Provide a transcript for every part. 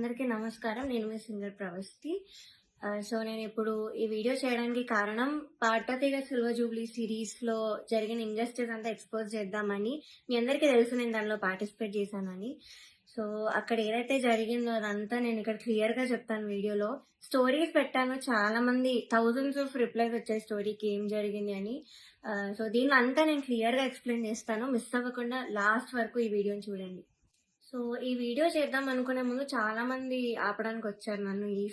అందరికీ నమస్కారం. నేను మీ సింగర్ ప్రవస్తి. సో నేనిప్పుడు ఈ వీడియో చేయడానికి కారణం 'పార్థతీగ సిల్వర్ జూబ్లీ' సీరీస్‌లో జరిగిన ఇంజస్టిస్ అంతా ఎక్స్‌పోజ్ చేద్దామని. మీ అందరికీ తెలుసు నేను దానిలో పార్టిసిపేట్ చేశానని. సో అక్కడ ఏదైతే జరిగిందో అదంతా నేను ఇక్కడ క్లియర్‌గా చెప్తాను వీడియోలో. స్టోరీస్ పెట్టాను. చాలా మంది థౌసండ్స్ ఆఫ్ రిప్లైస్ వచ్చాయి స్టోరీకి ఏం జరిగింది అని. సో దీనిలో అంతా నేను క్లియర్‌గా ఎక్స్‌ప్లెయిన్ చేస్తాను. మిస్ అవ్వకుండా లాస్ట్ వరకు ఈ వీడియోని చూడండి. సో ఈ వీడియో చేద్దాం అనుకునే ముందు చాలా మంది ఆపడానికి వచ్చారు నన్ను ఈ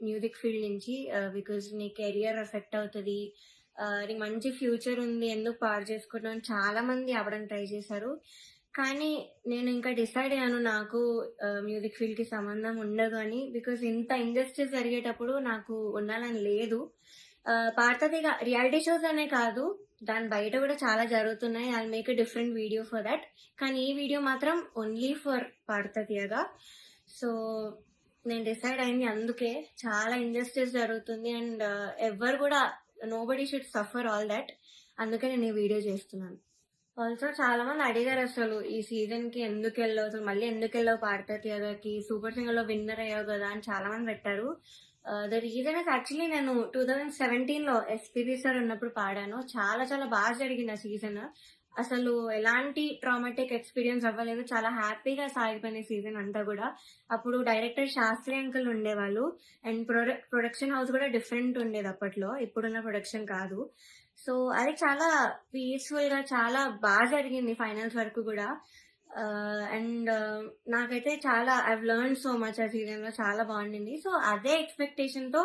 మ్యూజిక్ ఫీల్డ్ నుంచి. బికాజ్ నీ కెరియర్ ఎఫెక్ట్ అవుతుంది, నీకు మంచి ఫ్యూచర్ ఉంది, ఎందుకు పాడు చేసుకుంటున్నావు అని చాలా మంది ఆపడానికి ట్రై చేశారు. కానీ నేను ఇంకా డిసైడ్ అయ్యాను నాకు మ్యూజిక్ ఫీల్డ్ కి సంబంధం ఉండదు అని. బికాజ్ ఇంత ఇండస్ట్రీస్ జరిగేటప్పుడు నాకు ఉండాలని లేదు. పార్థతీగ రియాలిటీ షోస్ అనే కాదు, దాని బయట కూడా చాలా జరుగుతున్నాయి. I make a different video for that. కానీ ఈ వీడియో మాత్రం ఓన్లీ ఫర్ పార్థతీగ. సో నేను డిసైడ్ అయింది అందుకే. చాలా ఇంజస్టిస్ జరుగుతుంది అండ్ ఎవరు కూడా nobody should suffer all that. అందుకే నేను ఈ వీడియో చేస్తున్నాను. ఆల్సో చాలా మంది అడిగారు అసలు ఈ సీజన్ కి ఎందుకు వెళ్ళావు, అసలు మళ్ళీ ఎందుకు వెళ్ళావు పార్థతీగకి, సూపర్ సింగర్ లో విన్నర్ అయ్యావు కదా అని చాలా మంది పెట్టారు. ద రీజన్ ఇస్ యాక్చువల్లీ నేను 2017లో ఎస్పీబీ సార్ ఉన్నప్పుడు పాడాను. చాలా చాలా బాగా జరిగింది ఆ సీజన్. అసలు ఎలాంటి ట్రామాటిక్ ఎక్స్పీరియన్స్ అవ్వలేదు. చాలా హ్యాపీగా సాగిపోయిన సీజన్ అంతా కూడా. అప్పుడు డైరెక్టర్ శాస్త్రి అంకుల్ ఉండేవాళ్ళు అండ్ ప్రొడక్షన్ హౌస్ కూడా డిఫరెంట్ ఉండేది అప్పట్లో, ఇప్పుడున్న ప్రొడక్షన్ కాదు. సో అది చాలా పీస్ఫుల్ గా చాలా బాగా జరిగింది ఫైనల్స్ వరకు కూడా. అండ్ నాకైతే చాలా ఐవ్ లెర్న్ సో మచ్ ఆ సీజన్ లో. చాలా బాగుండింది. సో అదే ఎక్స్పెక్టేషన్ తో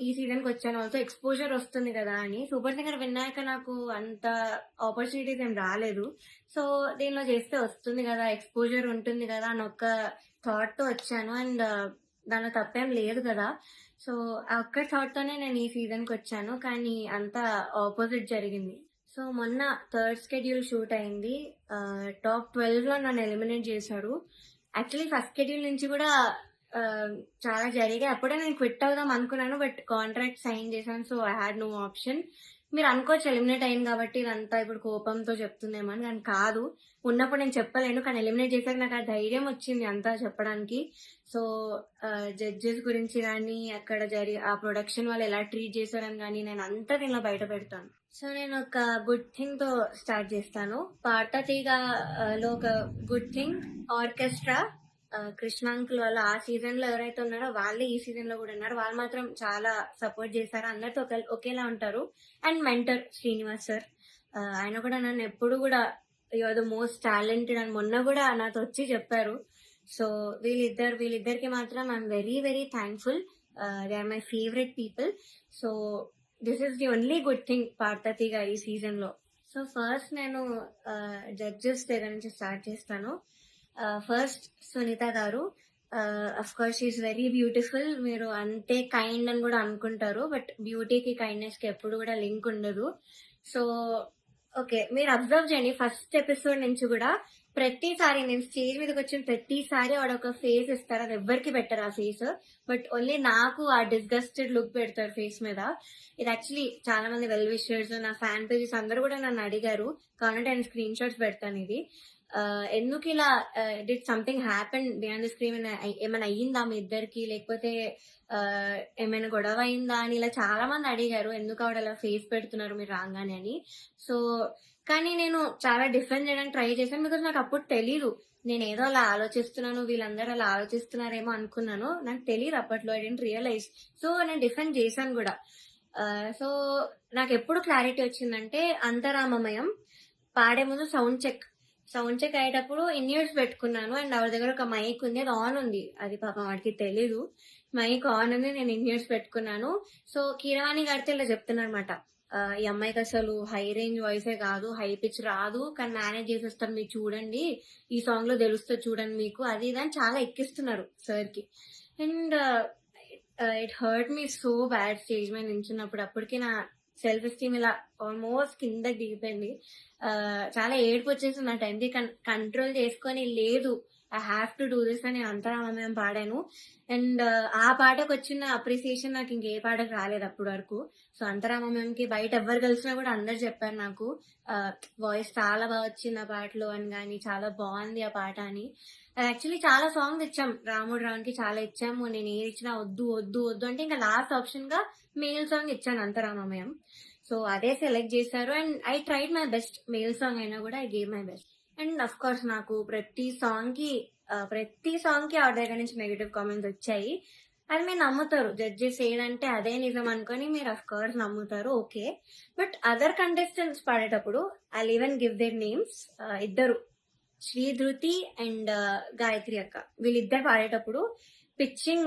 ఈ సీజన్ కి వచ్చాను. ఆల్సో ఎక్స్పోజర్ వస్తుంది కదా అని. సూపర్ సింగర్ విన్నాక నాకు అంత ఆపర్చునిటీస్ ఏం రాలేదు. సో దీనిలో చేస్తే వస్తుంది కదా, ఎక్స్పోజర్ ఉంటుంది కదా అని ఒక థాట్ తో వచ్చాను. అండ్ దానిలో తప్పేం లేదు కదా. సో ఆ ఒక్క థాట్ తోనే నేను ఈ సీజన్ కి వచ్చాను. కానీ అంత ఆపోజిట్ జరిగింది. సో మొన్న థర్డ్ స్కెడ్యూల్ షూట్ అయింది. టాప్ 12 లో నన్ను ఎలిమినేట్ చేశారు. యాక్చువల్లీ ఫస్ట్ స్కెడ్యూల్ నుంచి కూడా చాలా జరిగాయి. అప్పుడే నేను క్విట్ అవుదాం అనుకున్నాను, బట్ కాంట్రాక్ట్ సైన్ చేశాను. So I had no option. మీరు అనుకోవచ్చు ఎలిమినేట్ అయింది కాబట్టి ఇదంతా ఇప్పుడు కోపంతో చెప్తుందేమో అని. కానీ కాదు, ఉన్నప్పుడు నేను చెప్పలేను. కానీ ఎలిమినేట్ చేశాక నాకు ఆ ధైర్యం వచ్చింది అంతా చెప్పడానికి. సో జడ్జెస్ గురించి కానీ అక్కడ ఆ ప్రొడక్షన్ వాళ్ళు ఎలా ట్రీట్ చేశారని కానీ నేను అంతా దీనిలో బయట పెడతాను. సో నేను ఒక గుడ్ థింగ్ తో స్టార్ట్ చేస్తాను. పార్థతీగలో ఒక గుడ్ థింగ్, ఆర్కెస్ట్రా కృష్ణాంకుల్ వాళ్ళు ఆ సీజన్ లో ఎవరైతే ఉన్నారో వాళ్ళే ఈ సీజన్ లో కూడా ఉన్నారు. వాళ్ళు మాత్రం చాలా సపోర్ట్ చేశారు. అందరితో ఒకేలా ఉంటారు. అండ్ మెంటర్ శ్రీనివాస్ సార్, ఆయన కూడా నన్ను ఎప్పుడు కూడా you are the most talented అని మొన్న కూడా నాతో వచ్చి చెప్పారు. సో వీళ్ళిద్దరికి మాత్రం I'm very very thankful. They are my favourite people. So this is the only good thing పార్థతీగ ఈ సీజన్ లో. సో ఫస్ట్ నేను జడ్జెస్ దగ్గర నుంచి స్టార్ట్ చేస్తాను. ఫస్ట్ సునీత గారు. Of course she's very beautiful. మీరు అంతే కైండ్ అని కూడా అనుకుంటారు, బట్ బ్యూటీకి కైండ్నెస్ కి ఎప్పుడు కూడా లింక్ ఉండదు. సో ఓకే, మీరు అబ్జర్వ్ చేయండి ఫస్ట్ ఎపిసోడ్ నుంచి కూడా ప్రతిసారి నేను స్టేజ్ మీదకి వచ్చిన ప్రతిసారి వాడు ఒక ఫేస్ ఇస్తారు. అది ఎవ్వరికి పెట్టరు ఆ ఫేస్, బట్ ఓన్లీ నాకు ఆ డిస్గస్టెడ్ లుక్ పెడతారు ఫేస్ మీద. ఇది యాక్చువల్లీ చాలా మంది వెల్ విషర్స్, నా ఫ్యాన్ పేజెస్ అందరూ కూడా నన్ను అడిగారు. కావాలంటే నేను స్క్రీన్ షాట్స్ పెడతాను. ఇది ఎందుకు ఇలా did something happen behind the screen, ఏమైనా అయ్యిందా మీ ఇద్దరికి, లేకపోతే ఏమైనా గొడవ అయిందా అని ఇలా చాలా మంది అడిగారు. ఎందుకు ఆవిడ అలా ఫేస్ పెడుతున్నారు మీరు రాగానే అని. సో కానీ నేను చాలా డిఫెండ్ చేయడానికి ట్రై చేశాను. బికాస్ నాకు అప్పుడు తెలీదు, నేను ఏదో అలా ఆలోచిస్తున్నాను, వీళ్ళందరూ అలా ఆలోచిస్తున్నారేమో అనుకున్నాను. నాకు తెలియదు అప్పట్లో, ఐ డెంట్ రియలైజ్. సో నేను డిఫెండ్ చేశాను కూడా. సో నాకు ఎప్పుడు క్లారిటీ వచ్చిందంటే అంతరామమయం పాడే ముందు సౌండ్ చెక్ అయ్యేటప్పుడు ఇన్ ఇయర్స్ పెట్టుకున్నాను. అండ్ ఆవిడ దగ్గర ఒక మైక్ ఉంది, అది ఆన్ ఉంది. అది పాపం వాడికి తెలీదు, మైక్ ఆన్ ఉంది, నేను ఇన్ ఇయర్స్ పెట్టుకున్నాను. సో కీరవాణి గారితో ఇలా చెప్తున్నారు అనమాట, ఈ అమ్మాయికి అసలు హై రేంజ్ వాయిసే కాదు, హై పిచ్ రాదు, కానీ మేనేజ్ చేసేస్తారు, మీరు చూడండి, ఈ సాంగ్ లో తెలుస్తుంది చూడండి మీకు, అది ఇది అని చాలా ఎక్కిస్తున్నారు సార్ కి. And it hurt me so bad stage మీద నించున్నప్పుడు. అప్పటికి నా సెల్ఫ్ ఎస్టీమ్ ఇలా ఆల్మోస్ట్ కింద దిగిపోయింది. చాలా ఏడుపు వచ్చేసింది ఆ టైంకి. కంట్రోల్ చేసుకొని లేదు, I have to do this అని అంతరామమయం పాడాను. అండ్ ఆ పాటకు వచ్చిన అప్రిసియేషన్ నాకు ఇంకే పాటకు రాలేదు అప్పటి వరకు. సో అంతరామమయంకి బయట ఎవరు కలిసినా కూడా అందరు చెప్పారు నాకు వాయిస్ చాలా బాగా వచ్చింది ఆ పాటలో అని, కానీ చాలా బాగుంది ఆ పాట అని. యాక్చువల్లీ చాలా సాంగ్స్ ఇచ్చాం. 'రాముడు రావునికి' చాలా ఇచ్చాము. నేను ఏది ఇచ్చినా వద్దు, వద్దు, వద్దు అంటే ఇంకా లాస్ట్ ఆప్షన్‌గా మేల్ సాంగ్ ఇచ్చాను 'అంతరామమయం'. సో, అదే సెలెక్ట్ చేశారు. And I tried my best. Male song అయినా కూడా I gave my best. And of course నాకు ప్రతి సాంగ్‌కి ఆవిడ దగ్గర నుంచి నెగెటివ్ కామెంట్స్ వచ్చాయి. అది మీరు నమ్ముతారు. జడ్జెస్ ఏదంటే అదే నిజం అనుకోని మీరు ఆఫ్ కోర్స్ నమ్ముతారు. ఓకే. బట్ అదర్ కంటెస్టెంట్స్ పాడేటప్పుడు I will even give their names. ఇద్దరు, శ్రీ ధృతి అండ్ గాయత్రి అక్క, వీళ్ళిద్దరు పాడేటప్పుడు పిచ్చింగ్,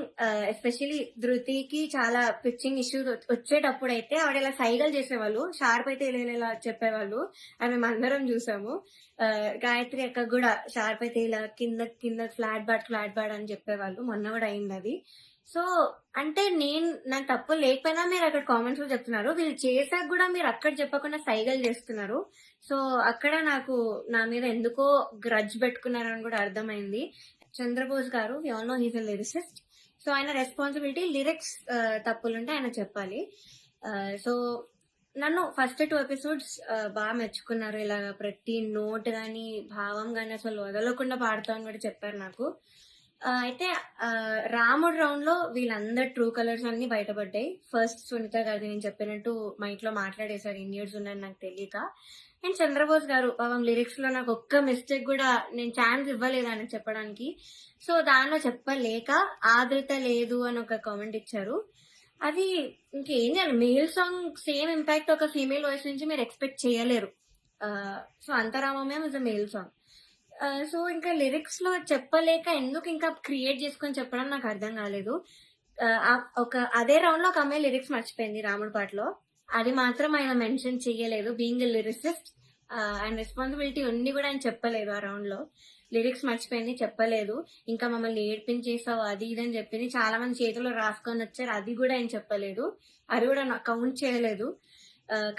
ఎస్పెషలీ ధృతికి చాలా పిచ్చింగ్ ఇష్యూస్ వచ్చేటప్పుడు అయితే ఆవిడ ఇలా సైగలు చేసేవాళ్ళు. షార్ప్ అయితే ఇలా చెప్పేవాళ్ళు. అది మేము అందరం చూసాము. గాయత్రి అక్క కూడా షార్ప్ అయితే ఇలా కింద కింద ఫ్లాట్ బాడ్ అని చెప్పేవాళ్ళు. మొన్న కూడా అయింది అది. సో అంటే నాకు తప్పు లేకపోయినా మీరు అక్కడ కామెంట్స్ లో చెప్తున్నారు. వీళ్ళు చేసాక కూడా మీరు అక్కడ చెప్పకుండా సైగలు చేస్తున్నారు. సో అక్కడ నాకు నా మీద ఎందుకో గ్రడ్జ్ పెట్టుకున్నారని కూడా అర్థమైంది. చంద్రబోస్ గారు, we all know he's a lyricist. So ఆయన రెస్పాన్సిబిలిటీ, లిరిక్స్ తప్పులుంటే ఆయన చెప్పాలి. సో నన్ను ఫస్ట్ 2 ఎపిసోడ్స్ బాగా మెచ్చుకున్నారు. ఇలా ప్రతి నోట్ గాని భావం గాని అసలు వదలకుండా పాడతామని కూడా చెప్పారు నాకు. అయితే రాముడు రౌండ్ లో వీళ్ళందరు ట్రూ కలర్స్ అన్ని బయటపడ్డాయి. ఫస్ట్ సునీత గారు నేను చెప్పినట్టు మైక్ లో మాట్లాడేశారు ఇన్ని ఇయర్స్ ఉన్నారని నాకు తెలియక. అండ్ చంద్రబోస్ గారు పాపం లిరిక్స్ లో నాకు ఒక్క మిస్టేక్ కూడా నేను ఛాన్స్ ఇవ్వలేదు ఆయన చెప్పడానికి. సో దానిలో చెప్పలేక ఆదృత లేదు అని ఒక కామెంట్ ఇచ్చారు. అది ఇంకేం చేయాలి, మేల్ సాంగ్ సేమ్ ఇంపాక్ట్ ఒక ఫీమేల్ వాయిస్ నుంచి మీరు ఎక్స్పెక్ట్ చేయలేరు. సో అంతరామమయం is a male song. So ఇంకా లిరిక్స్ లో చెప్పలేక ఎందుకు ఇంకా క్రియేట్ చేసుకొని చెప్పడం నాకు అర్థం కాలేదు. అదే రౌండ్ లో ఒక అమ్మాయి లిరిక్స్ మర్చిపోయింది రాముడి పాటలో. అది మాత్రం ఆయన మెన్షన్ చేయలేదు. బీయింగ్ ఎ లిరిసిస్ట్ ఆయన రెస్పాన్సిబిలిటీ ఉంది కూడా ఆయన చెప్పలేదు. ఆ రౌండ్ లో లిరిక్స్ మర్చిపోయింది, చెప్పలేదు. ఇంకా మమ్మల్ని ఏడ్పించేసావు అది ఇది అని చెప్పింది. చాలా మంది చేతిలో రాసుకొని వచ్చారు, అది కూడా ఆయన చెప్పలేదు. అది కూడా నాకు కౌంట్ చేయలేదు.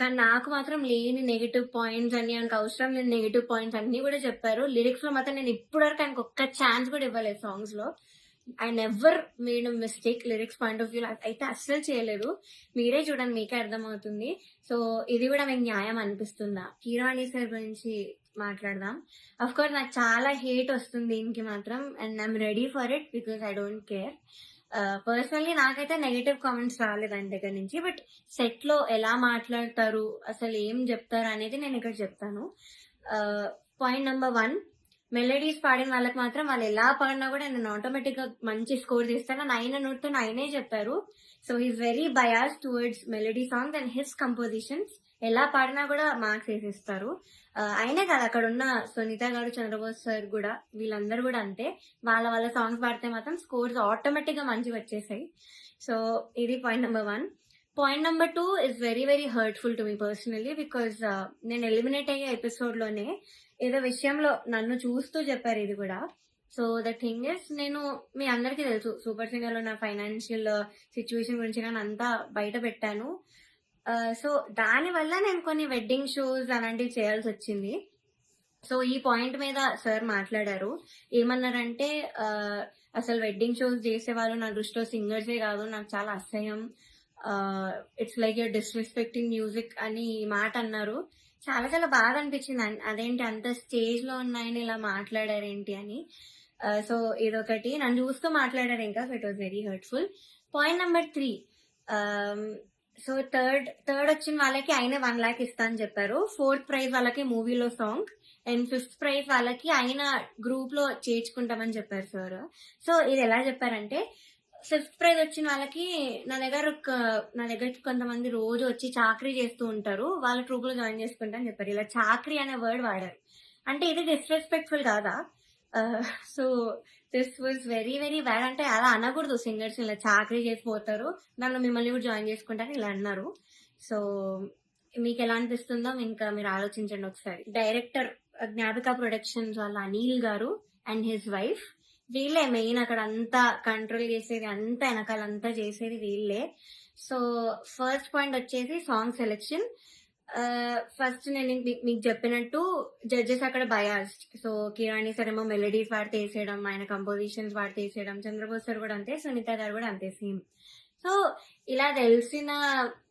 కానీ నాకు మాత్రం లేని నెగిటివ్ పాయింట్స్ అన్ని, ఆయనకు అవసరం లేని నెగిటివ్ పాయింట్స్ అన్ని కూడా చెప్పారు. లిరిక్స్ లో మాత్రం నేను ఇప్పటివరకు ఆయనకు ఒక్క ఛాన్స్ కూడా ఇవ్వలేదు సాంగ్స్ లో. I never made a mistake lyrics point of view అయితే అస్సలు చేయలేదు. మీరే చూడండి, మీకే అర్థమవుతుంది. సో ఇది కూడా మీకు న్యాయం అనిపిస్తుందా? కీరవాణి సార్ గురించి మాట్లాడదాం. అఫ్ కోర్స్ నాకు చాలా హేట్ వస్తుంది దీనికి మాత్రం, and I'm ready for it because I don't care. Personally నాకైతే నెగటివ్ కామెంట్స్ రాలేదు ఆయన దగ్గర నుంచి. బట్ సెట్ లో ఎలా మాట్లాడతారు, అసలు ఏం చెప్తారు అనేది నేను ఇక్కడ చెప్తాను. పాయింట్ నెంబర్ 1, మెలడీస్ పాడిన వాళ్ళకి మాత్రం వాళ్ళు ఎలా పాడినా కూడా నేను ఆటోమేటిక్ గా మంచి స్కోర్ చేస్తాను అని ఆయన నోట్తో ఆయనే చెప్పారు. So he's very bias towards melody songs and his compositions. ఎలా పాడినా కూడా మార్క్స్ వేసిస్తారు. ఆయనే కాదు, అక్కడ ఉన్న సునీత గారు, చంద్రబోస్ సార్ కూడా, వీళ్ళందరూ కూడా అంతే. వాళ్ళ సాంగ్స్ పాడితే మాత్రం స్కోర్స్ ఆటోమేటిక్ గా మంచిగా వచ్చేసాయి. సో ఇది point number 1. Point number 2 is very very hurtful to me personally because నేను ఎలిమినేట్ అయ్యే ఎపిసోడ్ లోనే ఏదో విషయంలో నన్ను చూస్తూ చెప్పారు ఇది కూడా. సో ద థింగ్ ఇస్, నేను మీ అందరికీ తెలుసు సూపర్ సింగర్ లో నా ఫైనాన్షియల్ సిచ్యువేషన్ గురించి నేను అంతా బయట పెట్టాను. సో దాని వల్ల నేను కొన్ని వెడ్డింగ్ షోస్ అలాంటివి చేయాల్సి వచ్చింది. సో ఈ పాయింట్ మీద సార్ మాట్లాడారు. ఏమన్నారంటే అసలు వెడ్డింగ్ షోస్ చేసేవాళ్ళు నా దృష్టిలో సింగర్సే కాదు, నాకు చాలా అసహ్యం, it's like you're disrespecting music అని ఈ మాట అన్నారు. చాలా చాలా బాధ అనిపించింది. అదేంటి అంత స్టేజ్ లో ఉన్నాయని ఇలా మాట్లాడారేంటి అని. సో ఇదొకటి, నన్ను చూస్తూ మాట్లాడారు ఇంకా. So it was very hurtful. Point number 3, so third వచ్చిన వాళ్ళకి ఆయన 1 lakh ఇస్తా అని చెప్పారు. 4th ప్రైజ్ వాళ్ళకి మూవీలో సాంగ్, అండ్ 5th ప్రైజ్ వాళ్ళకి ఆయన గ్రూప్ లో చేర్చుకుంటామని చెప్పారు సార్. సో ఇది ఎలా చెప్పారంటే, 5th ప్రైజ్ వచ్చిన వాళ్ళకి నా దగ్గర కొంతమంది రోజు వచ్చి చాకరీ చేస్తూ ఉంటారు, వాళ్ళ ట్రూప్ లో జాయిన్ చేసుకుంటా అని చెప్పారు. ఇలా చాకరీ అనే వర్డ్ వాడారు. అంటే ఇది డిస్రెస్పెక్ట్ఫుల్ కాదా? So this was very very bad. అంటే అలా అనకూడదు సింగర్స్, ఇలా చాకరీ చేసిపోతారు, దానిలో మిమ్మల్ని కూడా జాయిన్ చేసుకుంటారు ఇలా అన్నారు. సో మీకు ఎలా అనిపిస్తుందో ఇంకా మీరు ఆలోచించండి ఒకసారి. డైరెక్టర్ జ్ఞాపిక ప్రొడక్షన్స్ వాళ్ళ అనిల్ గారు అండ్ హిస్ వైఫ్, వీళ్ళే మెయిన్ అక్కడ అంతా కంట్రోల్ చేసేది, అంతా వెనకాలంతా చేసేది వీళ్ళే. సో ఫస్ట్ పాయింట్ వచ్చేసి సాంగ్ సెలెక్షన్. ఫస్ట్ నేను మీకు చెప్పినట్టు జడ్జెస్ అక్కడ బయాస్డ్. సో కిరాణి సార్ ఏమో మెలడీస్ వాడితే వేసేయడం, ఆయన కంపోజిషన్స్ వాడితే వేసేయడం, చంద్రబోస్ సార్ కూడా అంతే, సునీత గారు కూడా అంతే సేమ్. సో ఇలా తెలిసిన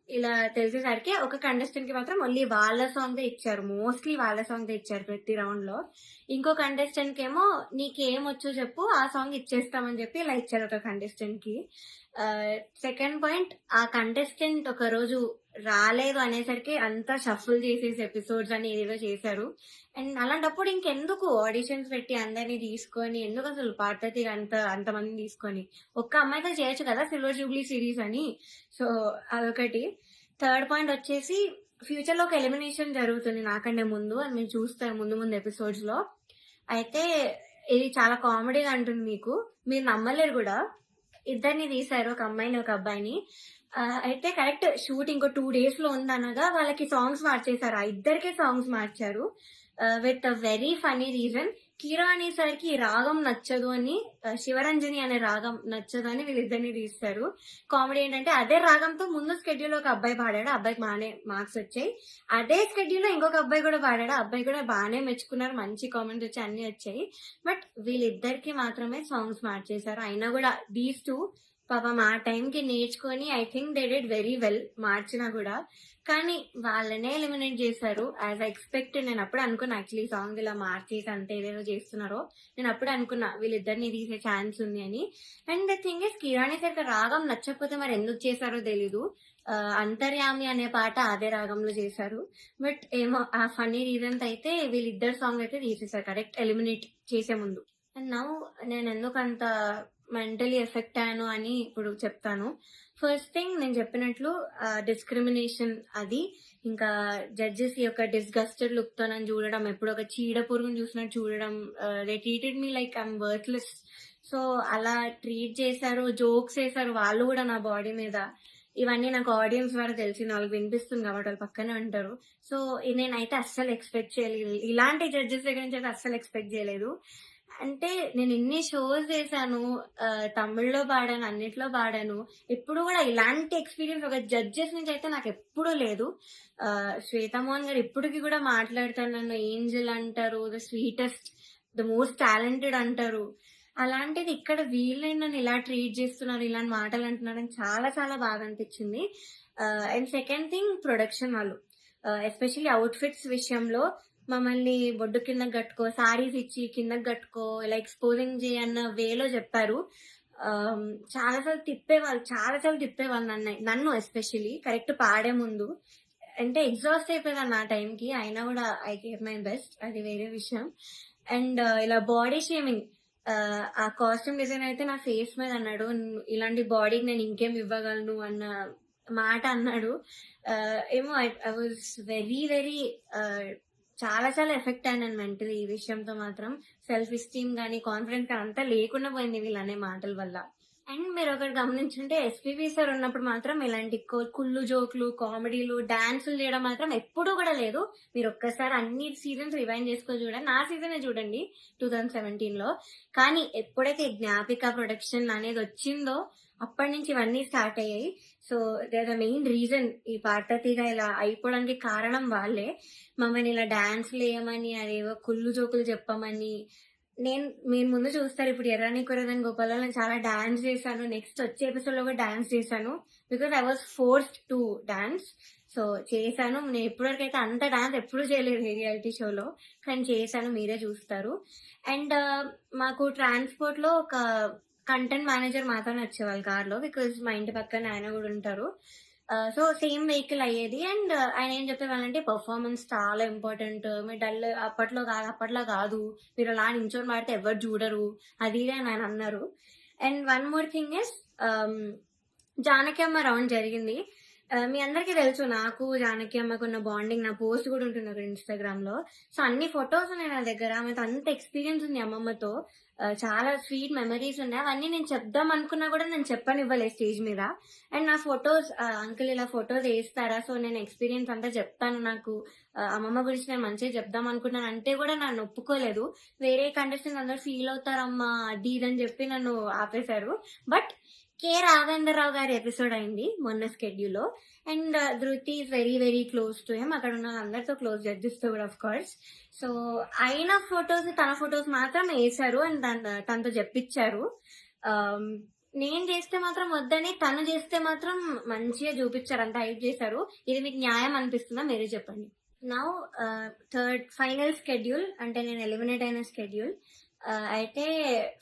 ఇలా తెలిసేసరికి ఒక కంటెస్టెంట్ కి మాత్రం ఓన్లీ వాళ్ళ సాంగ్ ఇచ్చారు, మోస్ట్లీ వాళ్ళ సాంగ్ ఇచ్చారు ప్రతి రౌండ్ లో. ఇంకో కంటెస్టెంట్ కి ఏమో నీకేం వచ్చో చెప్పు ఆ సాంగ్ ఇచ్చేస్తామని చెప్పి ఇలా ఇచ్చారు ఒక కంటెస్టెంట్ కి. సెకండ్ పాయింట్, ఆ కంటెస్టెంట్ ఒక రోజు రాలేదు అనేసరికి అంతా షఫుల్ చేసేసి ఎపిసోడ్స్ అని ఏదేదో చేశారు. అండ్ అలాంటప్పుడు ఇంకెందుకు ఆడిషన్స్ పెట్టి అందరినీ తీసుకొని, ఎందుకు అసలు పార్వతి అంతమందిని తీసుకొని ఒక్క అమ్మాయితో చేయొచ్చు కదా సిల్వర్ జూబ్లీ సిరీస్ అని. సో అదొకటి. థర్డ్ పాయింట్ వచ్చేసి ఫ్యూచర్ లో ఒక ఎలిమినేషన్ జరుగుతుంది నాకంటే ముందు, అది మీరు చూస్తారు ముందు ముందు ఎపిసోడ్స్ లో. అయితే ఇది చాలా కామెడీగా అంటుంది మీకు, మీరు నమ్మలేరు కూడా. ఇద్దరిని తీశారు, ఒక అమ్మాయిని ఒక అబ్బాయిని. అయితే కరెక్ట్ షూట్ ఇంకో 2 days లో ఉందనగా వాళ్ళకి సాంగ్స్ మార్చేశారు, ఆ ఇద్దరికే సాంగ్స్ మార్చారు with a very funny reason. కిరాణి సార్ కి రాగం నచ్చదు అని, శివరంజని అనే రాగం నచ్చదు అని వీళ్ళిద్దరిని తీస్తారు. కామెడీ ఏంటంటే అదే రాగంతో ముందు స్కెడ్యూల్ ఒక అబ్బాయి పాడాడు, అబ్బాయికి బాగానే మార్క్స్ వచ్చాయి. అదే స్కెడ్యూల్ లో ఇంకొక అబ్బాయి కూడా పాడాడు, అబ్బాయి కూడా బాగానే మెచ్చుకున్నారు, మంచి కామెంట్స్ వచ్చి అన్ని వచ్చాయి. బట్ వీళ్ళిద్దరికి మాత్రమే సాంగ్స్ మార్చేశారు. అయినా కూడా దీస్ టూ పాపం ఆ టైంకి నేర్చుకొని I think they did very well మార్చినా కూడా. కానీ వాళ్ళనే ఎలిమినేట్ చేశారు యాజ్ ఐ ఎక్స్పెక్ట్. నేను అప్పుడు అనుకున్నా యాక్చువల్లీ సాంగ్ ఇలా మార్చేసి అంతే ఏదేదో చేస్తున్నారో, నేను అప్పుడు అనుకున్నా వీళ్ళిద్దరిని తీసే ఛాన్స్ ఉంది అని. And the thing is కిరాణి sir రాగం నచ్చకపోతే మరి ఎందుకు చేశారో తెలీదు. అంతర్యామి అనే పాట అదే రాగంలో చేశారు. బట్ ఏమో ఆ ఫన్నీ రీజన్స్ అయితే వీళ్ళిద్దరు సాంగ్ అయితే తీసేశారు కరెక్ట్ ఎలిమినేట్ చేసే ముందు. అండ్ నౌ నేను ఎందుకు అంత మెంటలీ ఎఫెక్ట్ అయ్యాను అని ఇప్పుడు చెప్తాను. ఫస్ట్ థింగ్, నేను చెప్పినట్లు డిస్క్రిమినేషన్ అది, ఇంకా జడ్జెస్ యొక్క డిస్గస్టెడ్ లుక్ తో నన్ను చూడడం, ఎప్పుడు ఒక చీడ పురుగును చూసినట్టు చూడడం. They treated me like I'm worthless. So అలా ట్రీట్ చేశారు, జోక్స్ వేశారు వాళ్ళు కూడా నా బాడీ మీద. ఇవన్నీ నాకు ఆడియన్స్ ద్వారా తెలిసింది, వాళ్ళకి వినిపిస్తుంది కాబట్టి వాళ్ళు పక్కనే ఉంటారు. సో నేనైతే అస్సలు ఎక్స్పెక్ట్ చేయలేదు, ఇలాంటి జడ్జెస్ దగ్గర నుంచి అయితే అస్సలు ఎక్స్పెక్ట్ చేయలేదు. అంటే నేను ఇన్ని షోస్ చేశాను, తమిళ్లో పాడాను, అన్నిట్లో పాడాను, ఎప్పుడు కూడా ఇలాంటి ఎక్స్పీరియన్స్ ఒక జడ్జెస్ నుంచి అయితే నాకు ఎప్పుడూ లేదు. శ్వేతమోహన్ గారు ఇప్పటికి కూడా మాట్లాడతారు, నన్ను ఏంజల్ అంటారు, the sweetest, the most talented అంటారు. అలాంటిది ఇక్కడ వీళ్ళని నన్ను ఇలా ట్రీట్ చేస్తున్నారు, ఇలాంటి మాటలు అంటున్నారు అని చాలా చాలా బాగా అనిపించింది. అండ్ సెకండ్ థింగ్, ప్రొడక్షన్ వాళ్ళు ఎస్పెషల్లీ అవుట్ఫిట్స్ విషయంలో మమ్మల్ని బొడ్డు కిందకి కట్టుకో, సారీస్ ఇచ్చి కిందకి కట్టుకో, ఇలా ఎక్స్పోజింగ్ చేయన్న వేలో చెప్పారు. చాలాసార్లు తిప్పేవాళ్ళు నన్ను ఎస్పెషల్లీ కరెక్ట్ పాడే ముందు. అంటే ఎగ్జాస్ట్ అయిపోయాను ఆ టైంకి, అయినా కూడా ఐ గేవ్ మై బెస్ట్, అది వేరే విషయం. అండ్ ఇలా బాడీ షేమింగ్, ఆ కాస్ట్యూమ్ డిజైన్ అయితే నా ఫేస్ మీద అన్నాడు, ఇలాంటి బాడీకి నేను ఇంకేం ఇవ్వగలను అన్న మాట అన్నాడు. ఏమో ఐ వాజ్ వెరీ వెరీ చాలా చాలా ఎఫెక్ట్ అయినాను మెంటలీ ఈ విషయంతో మాత్రం. సెల్ఫ్ ఎస్టీమ్ కానీ కాన్ఫిడెన్స్ కానీ అంతా లేకుండా పోయింది వీళ్ళనే మాటల వల్ల. అండ్ మీరు ఒకటి గమనించుంటే ఎస్పీబీ సార్ ఉన్నప్పుడు మాత్రం ఇలాంటి కుళ్ళు జోకులు, కామెడీలు, డాన్సులు చేయడం మాత్రం ఎప్పుడూ కూడా లేదు. మీరు ఒక్కసారి అన్ని సీజన్స్ రివైండ్ చేసుకొని చూడండి, నా సీజనే చూడండి 2017లో. కానీ ఎప్పుడైతే జ్ఞాపిక ప్రొడక్షన్ అనేది వచ్చిందో అప్పటి నుంచి ఇవన్నీ స్టార్ట్ అయ్యాయి. So they the main reason ఈ పార్వతిగా ఇలా అయిపోవడానికి కారణం వాళ్ళే. మమ్మల్ని ఇలా డాన్స్లు వేయమని, అదేవో కుళ్ళు జోకులు చెప్పమని. మీరు ముందు చూస్తారు ఇప్పుడు ఎర్రని కురదని గోపాలలో నేను చాలా డాన్స్ చేశాను, నెక్స్ట్ వచ్చే ఎపిసోడ్ లో కూడా డాన్స్ చేశాను, because I was forced to dance. So చేశాను, నేను ఇప్పటివరకు అయితే అంత డాన్స్ ఎప్పుడు చేయలేదు రియాలిటీ షోలో, కానీ చేశాను, మీరే చూస్తారు. అండ్ మాకు ట్రాన్స్పోర్ట్ లో ఒక కంటెంట్ మేనేజర్ మాత్రమే వచ్చేవాళ్ళు కార్లో, బికాజ్ మా ఇంటి పక్కన ఆయన కూడా ఉంటారు. సో సేమ్ వెహికల్ అయ్యేది. అండ్ ఆయన ఏం చెప్పేవాళ్ళంటే పర్ఫార్మెన్స్ చాలా ఇంపార్టెంట్, మీరు డల్ అప్పట్లో కాదు, మీరు అలా నించొని పాడితే ఎవరు చూడరు, అది అని ఆయన అన్నారు. And one more thing is, Janaki అమ్మ రౌండ్ జరిగింది. మీ అందరికీ తెలుసు నాకు జానకి అమ్మకు ఉన్న బాండింగ్, నా పోస్ట్ కూడా ఉంటుంది అక్కడ ఇన్స్టాగ్రామ్ లో. సో అన్ని ఫొటోస్ ఉన్నాయి నా దగ్గర, ఆమెతో అంత ఎక్స్పీరియన్స్ ఉంది అమ్మమ్మతో, చాలా స్వీట్ మెమరీస్ ఉన్నాయి. అవన్నీ నేను చెప్దాం అనుకున్నా కూడా నేను చెప్పనివ్వలేదు స్టేజ్ మీద. అండ్ నా ఫొటోస్, అంకుల్ ఇలా ఫొటోస్ వేస్తారా, సో నేను ఎక్స్పీరియన్స్ అంతా చెప్తాను, నాకు అమ్మమ్మ గురించి నేను మంచిగా చెప్దాం అనుకున్నాను అంటే కూడా నన్ను ఒప్పుకోలేదు. వేరే కంటెస్టెంట్ అందరూ ఫీల్ అవుతారమ్మా అది ఇదని చెప్పి నన్ను ఆపేశారు. బట్ కె రాఘవేంద్రరావు గారి ఎపిసోడ్ అయింది మొన్న స్కెడ్యూల్లో. అండ్ ధృతి is very very close to him, అక్కడ ఉన్న అందరితో క్లోజ్, జడ్జెస్ తో కూడా ఆఫ్ కోర్స్. సో ఆయన ఫొటోస్, తన ఫొటోస్ మాత్రం వేశారు అండ్ తనతో చెప్పించారు. నేను చేస్తే మాత్రం వద్దని, తను చేస్తే మాత్రం మంచిగా చూపించారు, అంత హైప్ చేశారు. ఇది మీకు న్యాయం అనిపిస్తుందా, మీరే చెప్పండి. నౌ థర్డ్ ఫైనల్ స్కెడ్యూల్, అంటే నేను ఎలిమినేట్ అయిన స్కెడ్యూల్. అయితే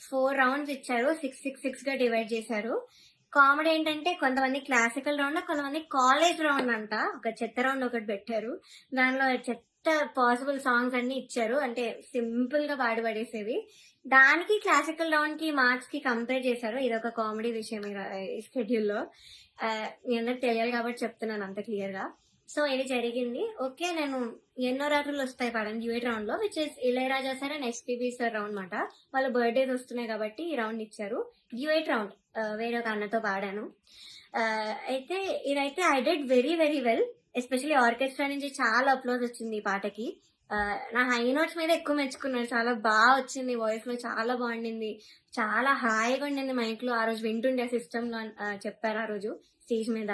4 రౌండ్స్ ఇచ్చారు, 6 గా డివైడ్ చేశారు. కామెడీ ఏంటంటే కొంతమంది క్లాసికల్ రౌండ్, కొంతమంది కాలేజ్ రౌండ్ అంట. ఒక చెత్త రౌండ్ ఒకటి పెట్టారు, దానిలో చెత్త పాసిబుల్ సాంగ్స్ అన్ని ఇచ్చారు, అంటే సింపుల్ గా పాడి పడేసేవి. దానికి క్లాసికల్ రౌండ్ కి మార్క్స్ కి కంపేర్ చేశారు. ఇది ఒక కామెడీ విషయం ఈ స్కెడ్యూల్లో. మీ అందరికి తెలియాలి కాబట్టి చెప్తున్నాను అంత క్లియర్ గా. సో ఇది జరిగింది. ఓకే, నేను ఎన్నో రాత్రులు వస్తాయి పాడండి డ్యూయట్ రౌండ్ లో, which is Ilaiyaraaja sir and SPB sir round మాట. వాళ్ళ బర్త్డేస్ వస్తున్నాయి కాబట్టి ఈ రౌండ్ ఇచ్చారు. డ్యూయట్ రౌండ్ వేరే ఒక అన్నతో పాడాను. అయితే ఇదైతే I did very very well. Especially orchestra నుంచి చాలా అప్లోజ్ వచ్చింది ఈ పాటకి. నా హై నోట్స్ మీద ఎక్కువ మెచ్చుకున్నారు, చాలా బాగా వచ్చింది, వాయిస్ లో చాలా బాగుండింది, చాలా హాయిగా ఉండింది మైక్ లో. ఆ రోజు వింటుండే సిస్టమ్ లో చెప్పారు ఆ రోజు స్టేజ్ మీద.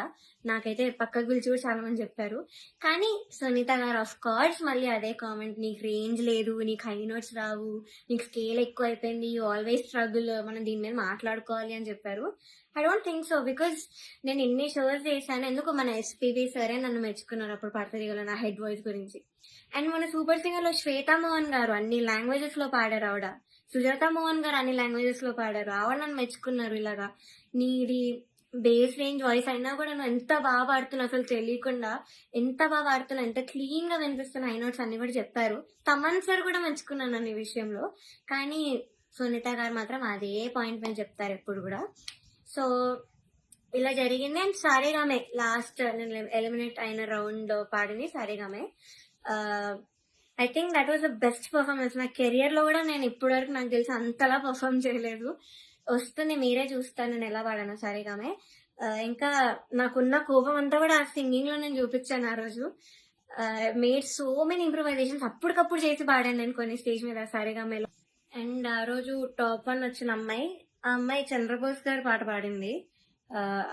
నాకైతే పక్కకు పిలిచి కూడా చాలా మంది చెప్పారు. కానీ సునీత గారు ఆఫ్ కోర్స్ మళ్ళీ అదే కామెంట్, నీకు రేంజ్ లేదు, నీకు హై నోట్స్ రావు, నీకు స్కేల్ ఎక్కువ అయిపోయింది, యూ ఆల్వేస్ స్ట్రగుల్, మనం దీని మీద మాట్లాడుకోవాలి అని చెప్పారు. I don't think so, because నేను ఇన్ని షోస్ చేశాను. ఎందుకు మన ఎస్పీబీ సరే నన్ను మెచ్చుకున్నారు అప్పుడు పడతదిగల నా హెడ్ వాయిస్ గురించి. అండ్ మన సూపర్ సింగర్ లో శ్వేతా మోహన్ గారు అన్ని లాంగ్వేజెస్ లో పాడారు ఆవిడ. సుజాత మోహన్ గారు అన్ని లాంగ్వేజెస్ లో పాడారు, ఆవిడ నన్ను మెచ్చుకున్నారు. ఇలాగా నీది బేస్ రేంజ్ వాయిస్ అయినా కూడా నువ్వు ఎంత బాగా పాడుతున్నావు, అసలు తెలియకుండా ఎంత బాగా పాడుతున్నావు, ఎంత క్లీన్ గా వినిపిస్తున్నా హై నోట్స్ అన్ని కూడా చెప్పారు. తమన్ సార్ కూడా మెచ్చుకున్నాను అన్ని విషయంలో. కానీ సునీత గారు మాత్రం అదే పాయింట్ మీద చెప్తారు ఎప్పుడు కూడా. సో ఇలా జరిగింది. అండ్ సారేగామే లాస్ట్ నేను ఎలిమినేట్ అయిన రౌండ్ పాడింది Saregama. I think that was the best performance. నా కెరియర్ లో కూడా నేను ఇప్పటి వరకు నాకు తెలిసి అంతలా పర్ఫార్మ్ చేయలేదు. వస్తుంది, మీరే చూస్తాను నేను ఎలా పాడాను సారేగామే. ఇంకా నాకున్న కోపం అంతా కూడా ఆ సింగింగ్ లో నేను చూపించాను ఆ రోజు. మేడ్ సో మెనీ ఇంప్రూవైజేషన్స్ అప్పటికప్పుడు చేసి పాడాను నేను కొన్ని స్టేజ్ మీద సారేగామేలో. అండ్ ఆ రోజు టాప్ 1 వచ్చిన అమ్మాయి, ఆ అమ్మాయి చంద్రబోస్ గారి పాట పాడింది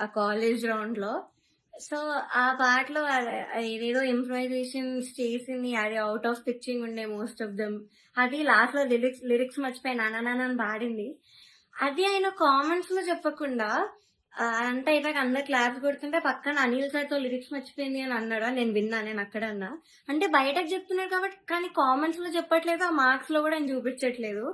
ఆ కాలేజ్ రౌండ్ లో. సో ఆ పాటలో ఏదేదో ఇంప్రూవైజేషన్స్ చేసింది, అది అవుట్ ఆఫ్ పిచ్చింగ్ ఉండే మోస్ట్ ఆఫ్ దెమ్. అది లాస్ట్ లో లిరిక్స్ మర్చిపోయి నానా అని పాడింది. అది ఆయన కామెంట్స్ లో చెప్పకుండా అంతా అయిపోయాక అందరు క్లాప్స్ కొడుతుంటే పక్కన అనిల్ సార్ తో లిరిక్స్ మర్చిపోయింది అని అన్నాడు. నేను విన్నా, నేను అక్కడ అన్నా. అంటే బయటకు చెప్తున్నారు కాబట్టి, కానీ కామెంట్స్ లో చెప్పట్లేదు, ఆ మార్క్స్ లో కూడా ఆయన చూపించట్లేదు.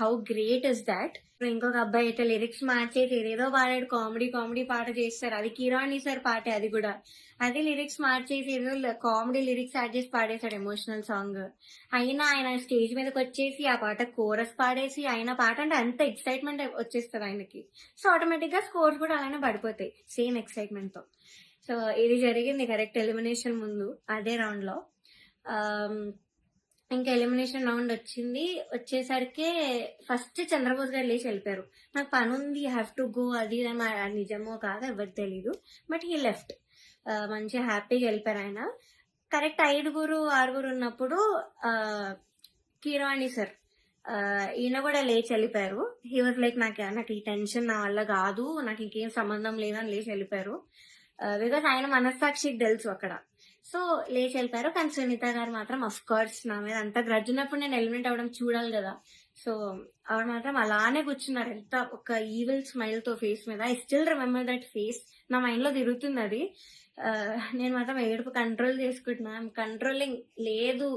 How great is that. ఇంకొక అబ్బాయి అయితే లిరిక్స్ మార్చేసి ఏదేదో పాడాడు, కామెడీ పాట చేస్తారు. అది కిరాణి సార్ పాటే, అది కూడా అది లిరిక్స్ మార్చేసి ఏదో కామెడీ లిరిక్స్ యాడ్ చేసి పాడేశాడు ఎమోషనల్ సాంగ్. అయినా ఆయన స్టేజ్ మీదకి వచ్చేసి ఆ పాట కోరస్ పాడేసి, ఆయన పాట అంటే అంత ఎక్సైట్మెంట్ వచ్చేస్తుంది ఆయనకి. సో ఆటోమేటిక్ గా స్కోర్స్ కూడా అలానే పడిపోతాయి సేమ్ ఎక్సైట్మెంట్ తో. సో ఇది జరిగింది కరెక్ట్ ఎలిమినేషన్ ముందు అదే రౌండ్ లో. ఇంకా ఎలిమినేషన్ రౌండ్ వచ్చేసరికి ఫస్ట్ చంద్రబోస్ గారు లేచి వెళ్ళిపోయారు. నాకు పని ఉంది, హ్యావ్ టు గో, అది నిజమో కాదో ఎవరికి తెలీదు, బట్ హీ లెఫ్ట్. మంచిగా హ్యాపీగా వెళ్ళిపోయారు ఆయన. కరెక్ట్ 5-6 ఉన్నప్పుడు కిరాణి సార్ ఈయన కూడా లేచి వెళ్ళిపోయారు. హీ వాజ్ లైక్ నాకు ఈ టెన్షన్ నా వల్ల కాదు, నాకు ఇంకేం సంబంధం లేదని లేచి వెళ్ళిపోయారు. బికాస్ ఆయన మనస్సాక్షికి తెలుసు అక్కడ. సో లేచి వెళ్ళిపోయారు. కానీ సునీత గారు మాత్రం అఫ్ కోర్స్ నా మీద అంత గ్రడ్జ్ ఉన్నప్పుడు నేను ఎలిమినేట్ అవ్వడం చూడాలి కదా. సో ఆవిడ మాత్రం అలానే కూర్చున్నారు, ఎంత ఒక ఈవిల్ స్మైల్ తో ఫేస్ మీద. I still remember that face, నా మైండ్ లో తిరుగుతుంది అది. నేను మాత్రం ఏడుపు కంట్రోల్ చేసుకుంటున్నా, కంట్రోలింగ్ లేదు.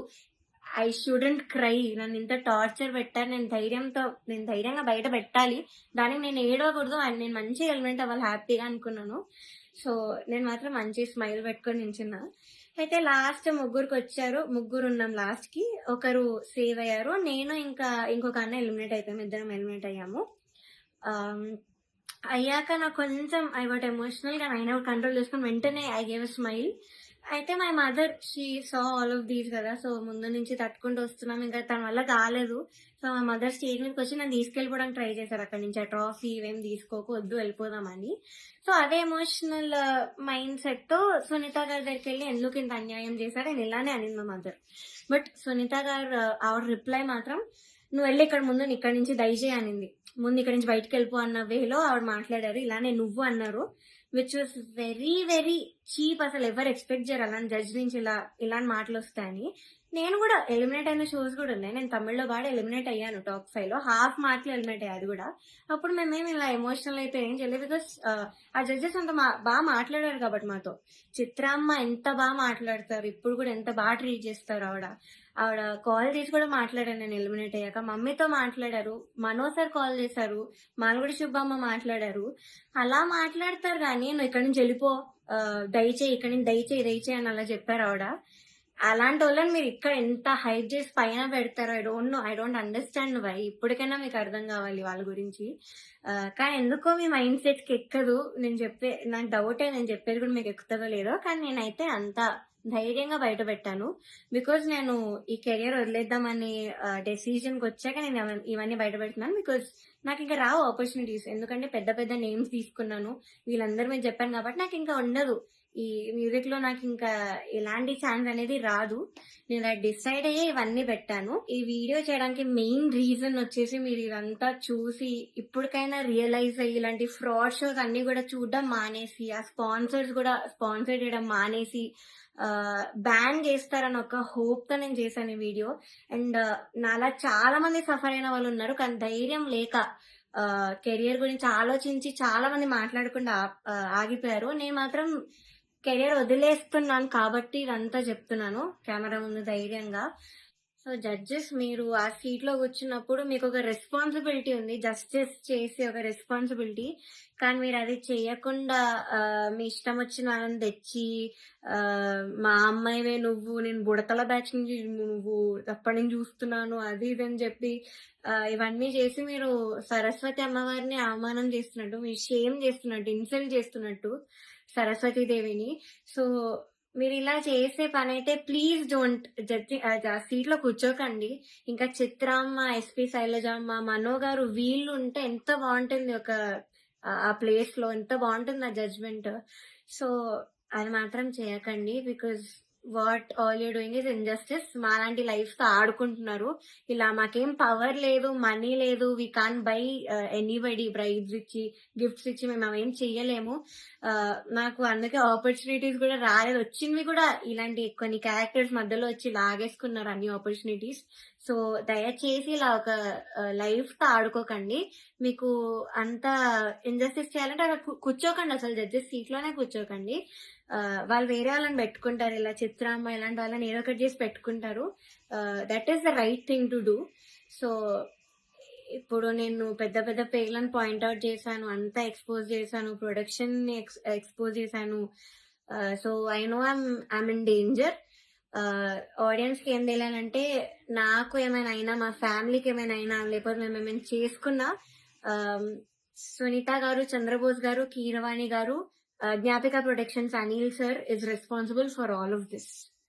ఐ షుడెంట్ క్రై, నన్ను ఇంత టార్చర్ పెట్టారు, నేను ధైర్యంగా బయట పెట్టాలి, దానికి నేను ఏడవకూడదు, నేను మంచిగా ఎలిమినేట్ అవ్వాలి హ్యాపీగా అనుకున్నాను. సో నేను మాత్రం మంచి స్మైల్ పెట్టుకొని నించున్నా. అయితే లాస్ట్ ముగ్గురికి వచ్చారు, ముగ్గురు ఉన్నాం లాస్ట్ కి. ఒకరు సేవ్ అయ్యారు, నేను ఇంకా ఇంకొక అన్న ఎలిమినేట్ అయిపోయాము, ఇద్దరం ఎలిమినేట్ అయ్యాము. అయ్యాక నాకు కొంచెం ఐ వాట్ ఎమోషనల్ గా, అయినా కంట్రోల్ చేసుకుని వెంటనే ఐ గేవ్ అ స్మైల్. అయితే my mother she saw all of these కదా, సో ముందు నుంచి తట్టుకుంటూ వస్తున్నాం, ఇంకా తన వల్ల కాలేదు. సో మా మదర్ స్టేజ్ మీదకి వచ్చి నన్ను తీసుకెళ్ళిపోవడానికి ట్రై చేశారు అక్కడి నుంచి, ఆ ట్రాఫీ ఇవేం తీసుకోవద్దు వెళ్ళిపోదామని. సో అదే ఎమోషనల్ మైండ్ సెట్ తో సునీత గారి దగ్గరికి వెళ్ళి ఎందుకు ఇంత అన్యాయం చేశారు నేను ఇలానే అనింది మా మదర్. బట్ సునీత గారు ఆవిడ రిప్లై మాత్రం, నువ్వు వెళ్ళి ఇక్కడ ముందు ఇక్కడి నుంచి దయచేయి అనింది. ముందు ఇక్కడి నుంచి బయటకు వెళ్ళిపో అన్న వేలో ఆవిడ మాట్లాడారు, ఇలానే నువ్వు అన్నారు, which was very very cheap, అసలు ఎవరు ఎక్స్పెక్ట్ చేయరు అలాంటి జడ్జ్ నుంచి ఇలాంటి మాటలు వస్తాయని. నేను కూడా ఎలిమినేట్ అయిన షోస్ కూడా ఉన్నాయి. నేను తమిళ్లో పాడి ఎలిమినేట్ అయ్యాను టాప్ 5 లో. హాఫ్ మార్క్‌లో ఎలిమినేట్ అయ్యా అది కూడా. అప్పుడు మేమేమి ఇలా ఎమోషనల్ అయిపోయి ఏం చేయలేదు. బికాస్ ఆ జడ్జెస్ అంత బాగా మాట్లాడారు కాబట్టి మాతో. చిత్రామ్మ ఎంత బాగా మాట్లాడతారు. ఇప్పుడు కూడా ఎంత బాగా ట్రీట్ చేస్తారు ఆవిడ. ఆవిడ కాల్ చేసి కూడా మాట్లాడాను నేను ఎలిమినేట్ అయ్యాక. మమ్మీతో మాట్లాడారు. మనో సార్ కాల్ చేశారు. మాల్గుడి సుబ్బమ్మ మాట్లాడారు. అలా మాట్లాడతారు కానీ నువ్వు ఇక్కడి నుంచి వెళ్ళిపో, దయచేయి ఇక్కడి నుంచి దయచేయి అని అలా చెప్పారు ఆవిడ. అలాంటి వాళ్ళని మీరు ఇక్కడ ఎంత హైప్ చేసి పైన పెడతారో ఐ డోంట్ అండర్స్టాండ్ వై. ఇప్పటికైనా మీకు అర్థం కావాలి వాళ్ళ గురించి. కానీ ఎందుకో మీ మైండ్ సెట్ కి ఎక్కదు. నాకు డౌటే, నేను చెప్పేది కూడా మీకు ఎక్కుతుందో లేదో. కానీ నేనైతే అంత ధైర్యంగా బయట పెట్టాను. బికాజ్ నేను ఈ కెరియర్ వదిలేద్దామని డెసిజన్ కి వచ్చాక నేను ఇవన్నీ బయట పెడుతున్నాను. బికాజ్ నాకు ఇంకా రావు ఆపర్చునిటీస్. ఎందుకంటే పెద్ద పెద్ద నేమ్స్ తీసుకున్నాను, వీళ్ళందరూ మీరు చెప్పాను కాబట్టి నాకు ఇంకా ఉండదు. ఈ మ్యూజిక్ లో నాకు ఇంకా ఎలాంటి ఛాన్స్ అనేది రాదు. నేను డిసైడ్ అయ్యే ఇవన్నీ పెట్టాను. ఈ వీడియో చేయడానికి మెయిన్ రీజన్ వచ్చేసి మీరు ఇదంతా చూసి ఇప్పటికైనా రియలైజ్ అయ్యి ఇలాంటి ఫ్రాడ్ షోస్ అన్ని కూడా చూడడం మానేసి, ఆ స్పాన్సర్స్ కూడా స్పాన్సర్ చేయడం మానేసి బ్యాన్ చేస్తారని ఒక హోప్ తో నేను చేశాను ఈ వీడియో. అండ్ నాలా చాలా మంది సఫర్ అయిన వాళ్ళు ఉన్నారు, కానీ ధైర్యం లేక కెరియర్ గురించి ఆలోచించి చాలా మంది మాట్లాడకుండా ఆగిపోయారు. నేను మాత్రం కెరియర్ వదిలేస్తున్నాను కాబట్టి ఇదంతా చెప్తున్నాను కెమెరా ముందు ధైర్యంగా. సో జడ్జెస్, మీరు ఆ సీట్ లో కూర్చున్నప్పుడు మీకు ఒక రెస్పాన్సిబిలిటీ ఉంది, జస్టిస్ చేసే ఒక రెస్పాన్సిబిలిటీ. కానీ మీరు అది చేయకుండా మీ ఇష్టం వచ్చిన వాళ్ళని తెచ్చి మా అమ్మాయివే నువ్వు, నేను బుడతల బ్యాచ్ నుంచి నువ్వు అప్పటి నుంచి చూస్తున్నాను అది ఇది అని చెప్పి ఇవన్నీ చేసి మీరు సరస్వతి అమ్మవారిని అవమానం చేస్తున్నట్టు, మీరు షేమ్ చేస్తున్నట్టు, ఇన్సల్ట్ చేస్తున్నట్టు సరస్వతి దేవిని. సో మీరు ఇలా చేసే పని అయితే ప్లీజ్ డోంట్ జడ్జి సీట్ లో కూర్చోకండి. ఇంకా చిత్రమ్మ, ఎస్పీ శైలజమ్మ, మనో గారు వీళ్ళు ఉంటే ఎంత బాగుంటుంది ఒక ఆ ప్లేస్ లో, ఎంత బాగుంటుంది ఆ జడ్జ్మెంట్. సో అది మాత్రం చేయకండి. Because what all you doing is injustice. మాలాంటి లైఫ్ తో ఆడుకుంటున్నారు. ఇలా మాకేం పవర్ లేదు, మనీ లేదు, we can't buy anybody bribes ఇచ్చి, గిఫ్ట్స్ ఇచ్చి మేము అవేం చెయ్యలేము. నాకు అందుకే ఆపర్చునిటీస్ కూడా రాలేదు. వచ్చినవి కూడా ఇలాంటి కొన్ని క్యారెక్టర్స్ మధ్యలో వచ్చి లాగేసుకున్నారు అన్ని ఆపర్చునిటీస్. సో దయచేసి ఇలా ఒక లైఫ్ తో ఆడుకోకండి. మీకు అంత ఇంజస్టిస్ చేయాలంటే అక్కడ కూర్చోకండి, అసలు జడ్జెస్ సీట్ లోనే కూర్చోకండి. వాళ్ళు వేరే వాళ్ళని పెట్టుకుంటారు, ఇలా చిత్రామ్మ ఇలాంటి వాళ్ళని ఏదో ఒకటి చేసి పెట్టుకుంటారు. That is the right thing to do. So ఇప్పుడు నేను పెద్ద పెద్ద పేర్లను పాయింట్అవుట్ చేశాను, అంతా ఎక్స్పోజ్ చేశాను, ప్రొడక్షన్ ని ఎక్స్పోజ్ చేశాను. So I know I'm in danger. Audience కి ఏం తెలియాలంటే, నాకు ఏమైనా అయినా, మా ఫ్యామిలీకి ఏమైనా అయినా, లేకపోతే మేము ఏమైనా చేసుకున్నా, సునీత గారు, Chandrabose garu, Keeravani garu, Gnapika productions, Anil sir is responsible for all of this.